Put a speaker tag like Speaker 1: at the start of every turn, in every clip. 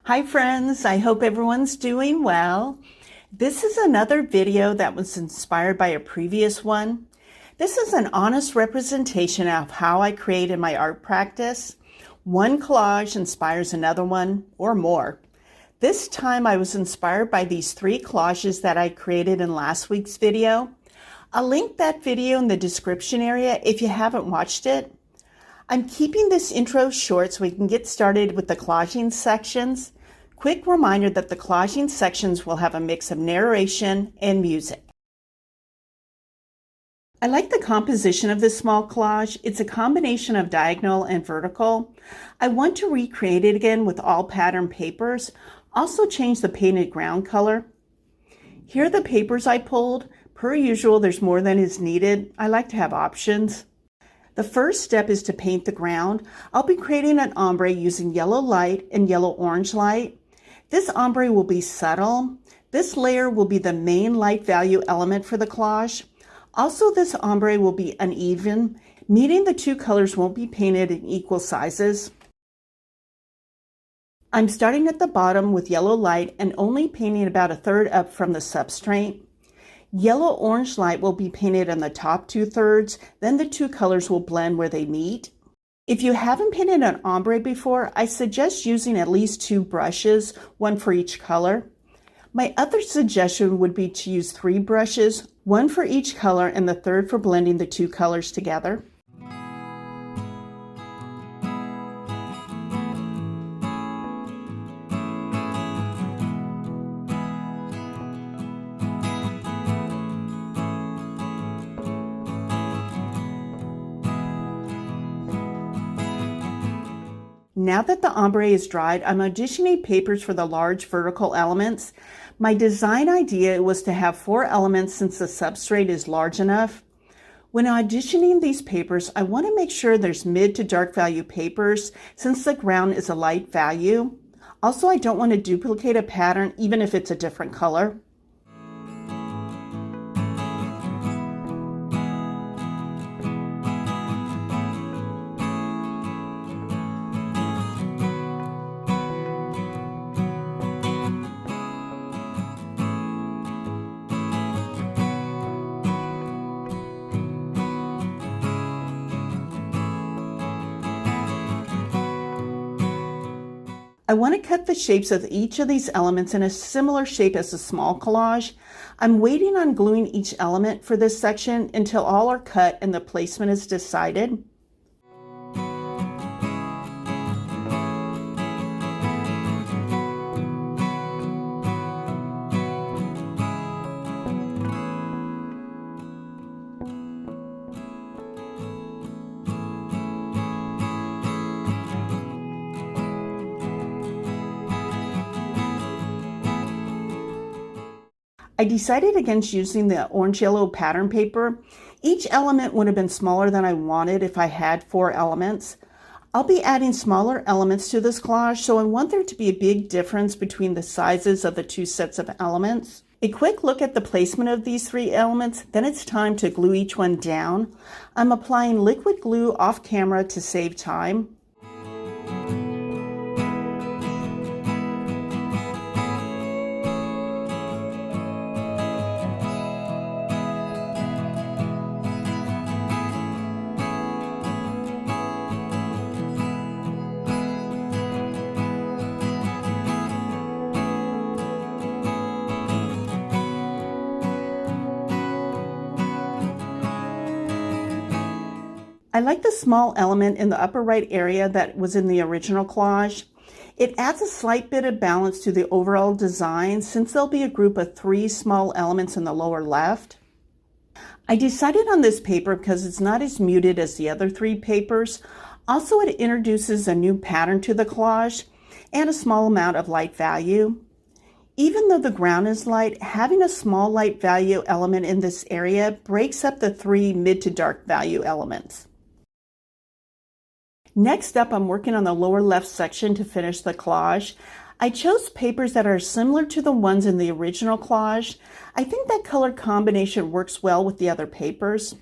Speaker 1: Hi friends, I hope everyone's doing well. This is another video that was inspired by a previous one. This is an honest representation of how I create in my art practice. One collage inspires another one or more. This time I was inspired by these 3 collages that I created in last week's video. I'll link that video in the description area if you haven't watched it. I'm keeping this intro short so we can get started with the collaging sections. Quick reminder that the collaging sections will have a mix of narration and music. I like the composition of this small collage. It's a combination of diagonal and vertical. I want to recreate it again with all pattern papers. Also change the painted ground color. Here are the papers I pulled. Per usual, there's more than is needed. I like to have options. The first step is to paint the ground. I'll be creating an ombre using yellow light and yellow-orange light. This ombre will be subtle. This layer will be the main light value element for the collage. Also, this ombre will be uneven, meaning the 2 colors won't be painted in equal sizes. I'm starting at the bottom with yellow light and only painting about 1/3 up from the substrate. Yellow-orange light will be painted on the top 2/3, then the 2 colors will blend where they meet. If you haven't painted an ombre before, I suggest using at least 2 brushes, one for each color. My other suggestion would be to use 3 brushes, one for each color and the 3rd for blending the 2 colors together. Now that the ombre is dried, I'm auditioning papers for the large vertical elements. My design idea was to have 4 elements since the substrate is large enough. When auditioning these papers, I want to make sure there's mid to dark value papers since the ground is a light value. Also, I don't want to duplicate a pattern even if it's a different color. I want to cut the shapes of each of these elements in a similar shape as a small collage. I'm waiting on gluing each element for this section until all are cut and the placement is decided. I decided against using the orange-yellow pattern paper. Each element would have been smaller than I wanted if I had 4 elements. I'll be adding smaller elements to this collage, so I want there to be a big difference between the sizes of the 2 sets of elements. A quick look at the placement of these 3 elements, then it's time to glue each one down. I'm applying liquid glue off camera to save time. I like the small element in the upper right area that was in the original collage. It adds a slight bit of balance to the overall design since there'll be a group of 3 small elements in the lower left. I decided on this paper because it's not as muted as the other 3 papers. Also, it introduces a new pattern to the collage and a small amount of light value. Even though the ground is light, having a small light value element in this area breaks up the 3 mid to dark value elements. Next up, I'm working on the lower left section to finish the collage. I chose papers that are similar to the ones in the original collage. I think that color combination works well with the other papers.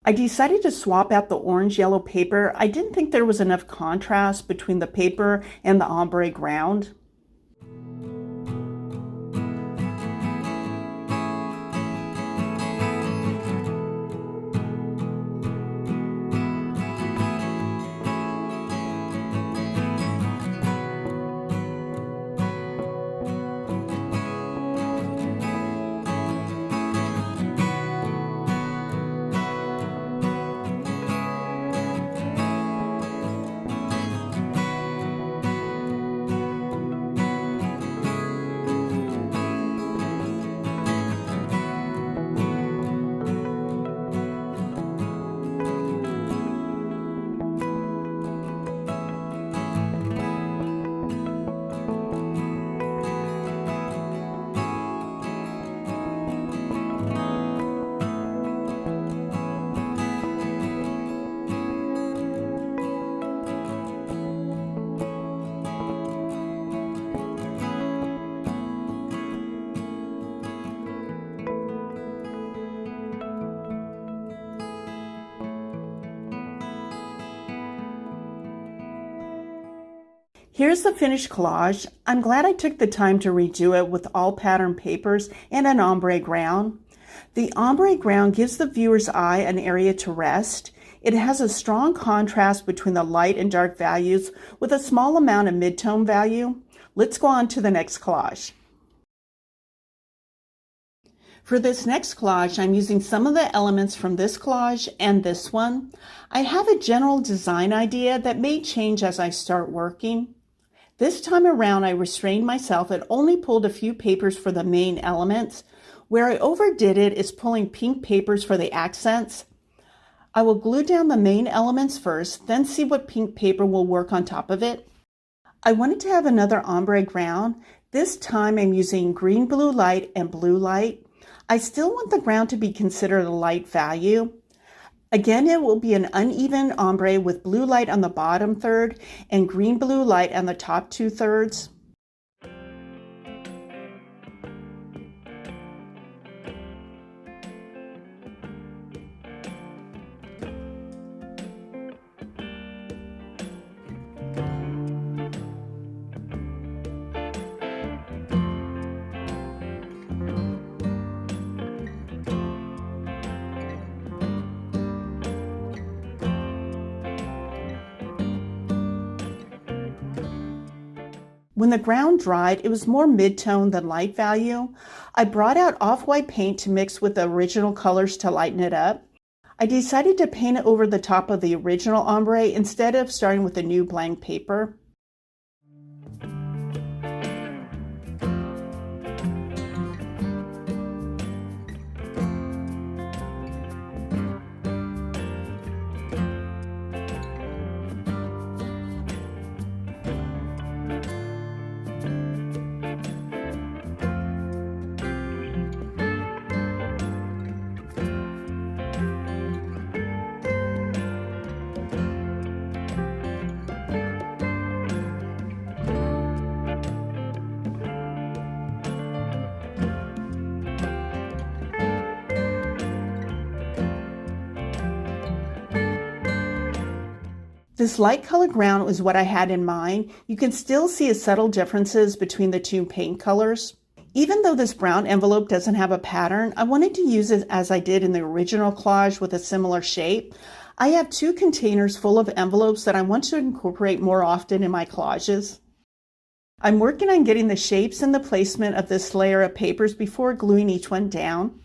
Speaker 1: I decided to swap out the orange-yellow paper. I didn't think there was enough contrast between the paper and the ombre ground. Here's the finished collage. I'm glad I took the time to redo it with all pattern papers and an ombre ground. The ombre ground gives the viewer's eye an area to rest. It has a strong contrast between the light and dark values with a small amount of mid-tone value. Let's go on to the next collage. For this next collage, I'm using some of the elements from this collage and this one. I have a general design idea that may change as I start working. This time around, I restrained myself and only pulled a few papers for the main elements. Where I overdid it is pulling pink papers for the accents. I will glue down the main elements first, then see what pink paper will work on top of it. I wanted to have another ombre ground. This time I'm using green blue light and blue light. I still want the ground to be considered a light value. Again, it will be an uneven ombre with blue light on the bottom third and green blue light on the top 2/3. When the ground dried, it was more mid-tone than light value. I brought out off-white paint to mix with the original colors to lighten it up. I decided to paint it over the top of the original ombre instead of starting with a new blank paper. This light color ground was what I had in mind. You can still see subtle differences between the two paint colors. Even though this brown envelope doesn't have a pattern, I wanted to use it as I did in the original collage with a similar shape. I have 2 containers full of envelopes that I want to incorporate more often in my collages. I'm working on getting the shapes and the placement of this layer of papers before gluing each one down.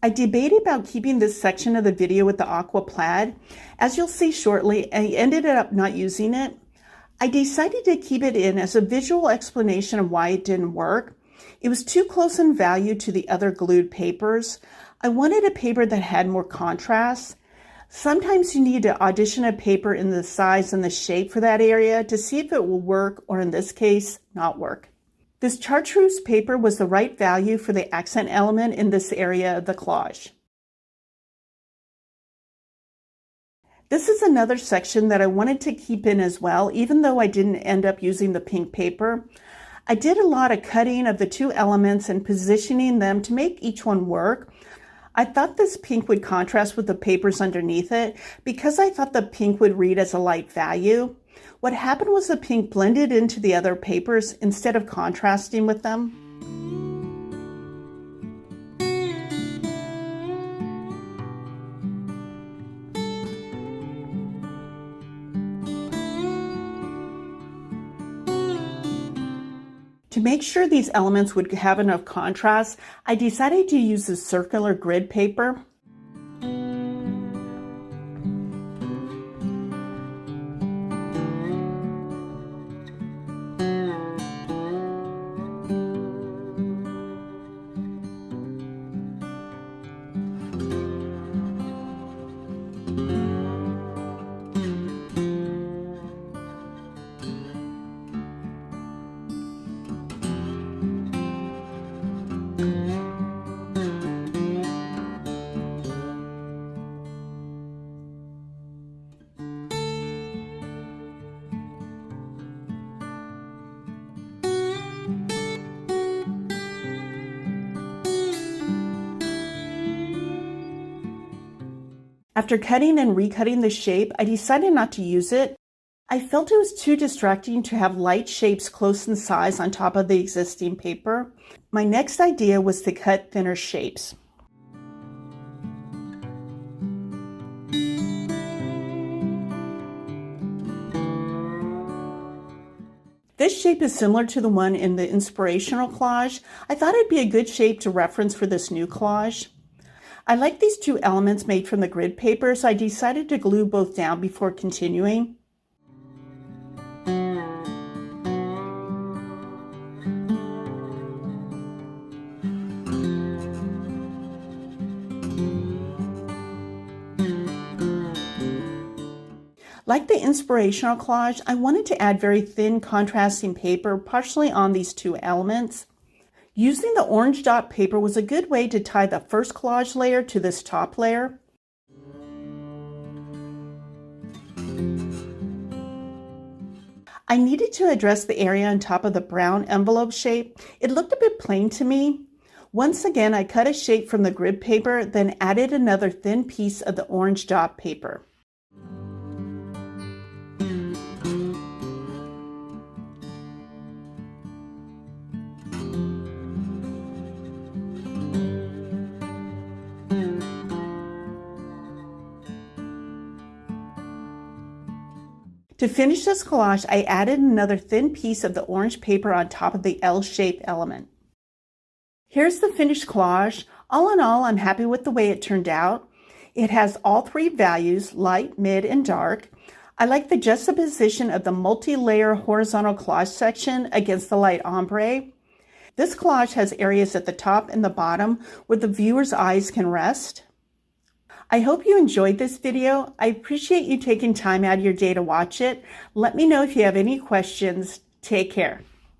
Speaker 1: I debated about keeping this section of the video with the aqua plaid. As you'll see shortly, I ended up not using it. I decided to keep it in as a visual explanation of why it didn't work. It was too close in value to the other glued papers. I wanted a paper that had more contrast. Sometimes you need to audition a paper in the size and the shape for that area to see if it will work, or in this case, not work. This chartreuse paper was the right value for the accent element in this area of the collage. This is another section that I wanted to keep in as well, even though I didn't end up using the pink paper. I did a lot of cutting of the two elements and positioning them to make each one work. I thought this pink would contrast with the papers underneath it because I thought the pink would read as a light value. What happened was the pink blended into the other papers instead of contrasting with them. To make sure these elements would have enough contrast, I decided to use this circular grid paper. After cutting and recutting the shape, I decided not to use it. I felt it was too distracting to have light shapes close in size on top of the existing paper. My next idea was to cut thinner shapes. This shape is similar to the one in the inspirational collage. I thought it'd be a good shape to reference for this new collage. I like these two elements made from the grid paper, so I decided to glue both down before continuing. Like the inspirational collage, I wanted to add very thin contrasting paper partially on these two elements. Using the orange dot paper was a good way to tie the first collage layer to this top layer. I needed to address the area on top of the brown envelope shape. It looked a bit plain to me. Once again, I cut a shape from the grid paper, then added another thin piece of the orange dot paper. To finish this collage, I added another thin piece of the orange paper on top of the L-shaped element. Here's the finished collage. All in all, I'm happy with the way it turned out. It has all three values, light, mid, and dark. I like the juxtaposition of the multi-layer horizontal collage section against the light ombre. This collage has areas at the top and the bottom where the viewer's eyes can rest. I hope you enjoyed this video. I appreciate you taking time out of your day to watch it. Let me know if you have any questions. Take care.